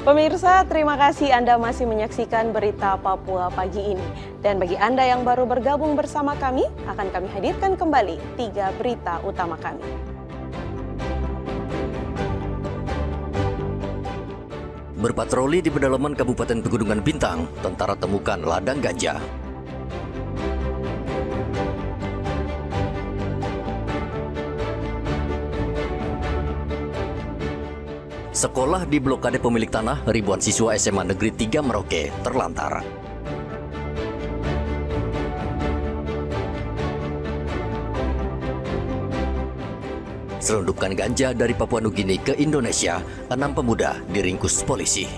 Pemirsa, terima kasih Anda masih menyaksikan berita Papua pagi ini. Dan bagi Anda yang baru bergabung bersama kami, akan kami hadirkan kembali 3 berita utama kami. Berpatroli di pedalaman Kabupaten Pegunungan Bintang, tentara temukan ladang ganja. Sekolah di blokade pemilik tanah, ribuan siswa SMA Negeri 3 Merauke terlantar. Selundupkan ganja dari Papua Nugini ke Indonesia, 6 pemuda diringkus polisi.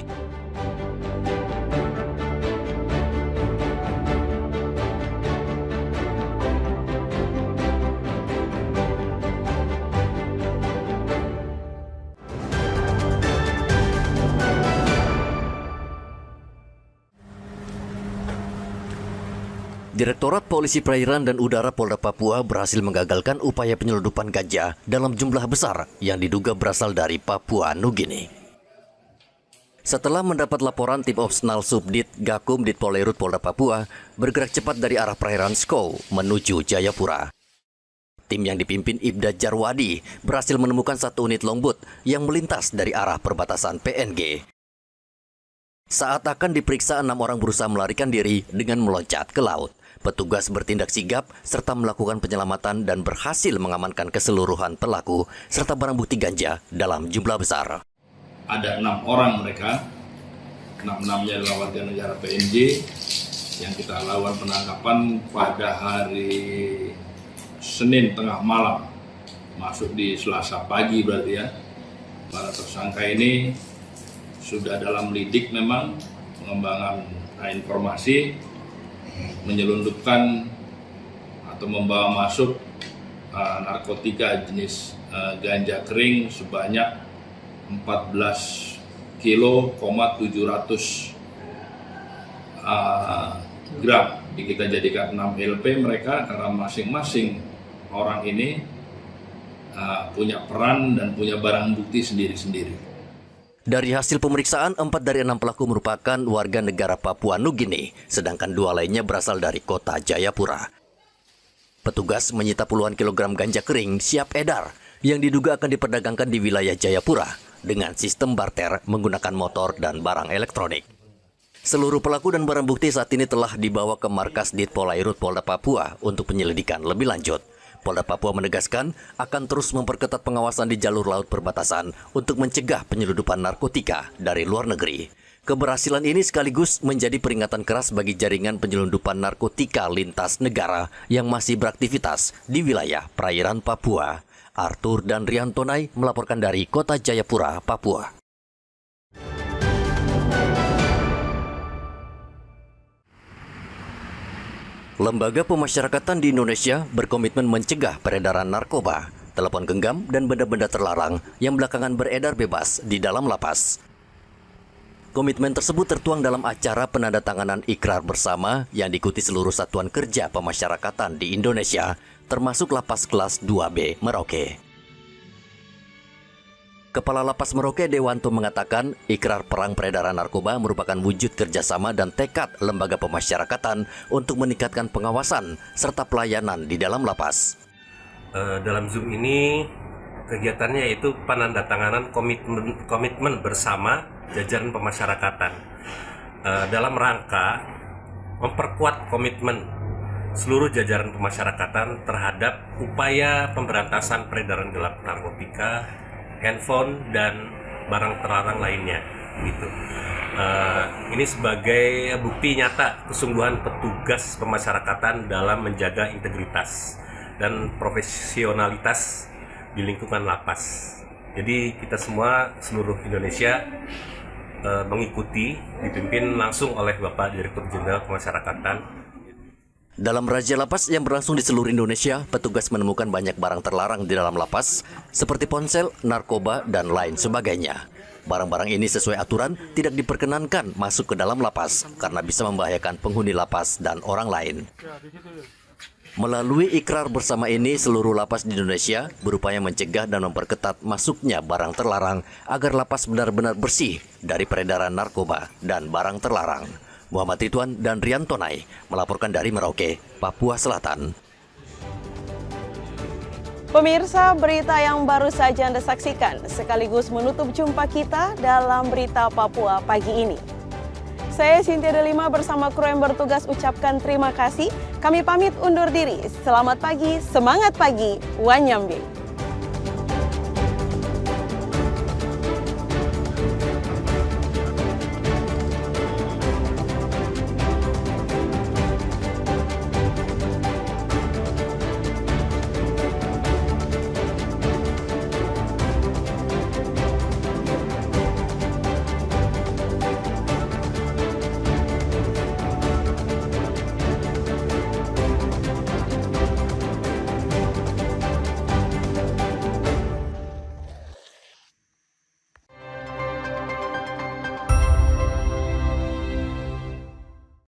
Direktorat Polisi Perairan dan Udara Polda Papua berhasil menggagalkan upaya penyeludupan ganja dalam jumlah besar yang diduga berasal dari Papua Nugini. Setelah mendapat laporan, tim Opsnal Subdit Gakum Ditpolerut Polda Papua bergerak cepat dari arah perairan Skou menuju Jayapura. Tim yang dipimpin Ibda Jarwadi berhasil menemukan 1 unit longboat yang melintas dari arah perbatasan PNG. Saat akan diperiksa, 6 orang berusaha melarikan diri dengan meloncat ke laut. Petugas bertindak sigap serta melakukan penyelamatan dan berhasil mengamankan keseluruhan pelaku serta barang bukti ganja dalam jumlah besar. Ada 6 orang mereka, 6-6-nya adalah warga negara PNG yang kita lakukan penangkapan pada hari Senin tengah malam, masuk di Selasa pagi berarti ya. Para tersangka ini sudah dalam lidik memang pengembangan informasi, menyelundupkan atau membawa masuk narkotika jenis ganja kering sebanyak 14 kilo, 700 gram. Kita jadikan 6 LP mereka karena masing-masing orang ini punya peran dan punya barang bukti sendiri-sendiri. Dari hasil pemeriksaan, 4 dari 6 pelaku merupakan warga negara Papua Nugini, sedangkan 2 lainnya berasal dari kota Jayapura. Petugas menyita puluhan kilogram ganja kering siap edar yang diduga akan diperdagangkan di wilayah Jayapura dengan sistem barter menggunakan motor dan barang elektronik. Seluruh pelaku dan barang bukti saat ini telah dibawa ke markas Ditpolerut Polda Papua untuk penyelidikan lebih lanjut. Polda Papua menegaskan akan terus memperketat pengawasan di jalur laut perbatasan untuk mencegah penyeludupan narkotika dari luar negeri. Keberhasilan ini sekaligus menjadi peringatan keras bagi jaringan penyelundupan narkotika lintas negara yang masih beraktivitas di wilayah perairan Papua. Arthur dan Rian Tonai melaporkan dari Kota Jayapura, Papua. Lembaga pemasyarakatan di Indonesia berkomitmen mencegah peredaran narkoba, telepon genggam, dan benda-benda terlarang yang belakangan beredar bebas di dalam lapas. Komitmen tersebut tertuang dalam acara penandatanganan ikrar bersama yang diikuti seluruh satuan kerja pemasyarakatan di Indonesia, termasuk Lapas Kelas 2B Merauke. Kepala Lapas Merauke Dewanto mengatakan ikrar perang peredaran narkoba merupakan wujud kerjasama dan tekad lembaga pemasyarakatan untuk meningkatkan pengawasan serta pelayanan di dalam lapas. Dalam Zoom ini kegiatannya yaitu penandatanganan komitmen bersama jajaran pemasyarakatan dalam rangka memperkuat komitmen seluruh jajaran pemasyarakatan terhadap upaya pemberantasan peredaran gelap narkotika, handphone, dan barang terlarang lainnya gitu. Ini sebagai bukti nyata kesungguhan petugas pemasyarakatan dalam menjaga integritas dan profesionalitas di lingkungan lapas. Jadi kita semua seluruh Indonesia mengikuti, dipimpin langsung oleh Bapak Direktur Jenderal Pemasyarakatan. Dalam razia lapas yang berlangsung di seluruh Indonesia, petugas menemukan banyak barang terlarang di dalam lapas, seperti ponsel, narkoba, dan lain sebagainya. Barang-barang ini sesuai aturan tidak diperkenankan masuk ke dalam lapas karena bisa membahayakan penghuni lapas dan orang lain. Melalui ikrar bersama ini, seluruh lapas di Indonesia berupaya mencegah dan memperketat masuknya barang terlarang agar lapas benar-benar bersih dari peredaran narkoba dan barang terlarang. Muhammad Ridwan dan Rian Tonai melaporkan dari Merauke, Papua Selatan. Pemirsa, berita yang baru saja Anda saksikan sekaligus menutup jumpa kita dalam Berita Papua pagi ini. Saya Cynthia Delima bersama kru yang bertugas ucapkan terima kasih. Kami pamit undur diri. Selamat pagi, semangat pagi, Wanyambe.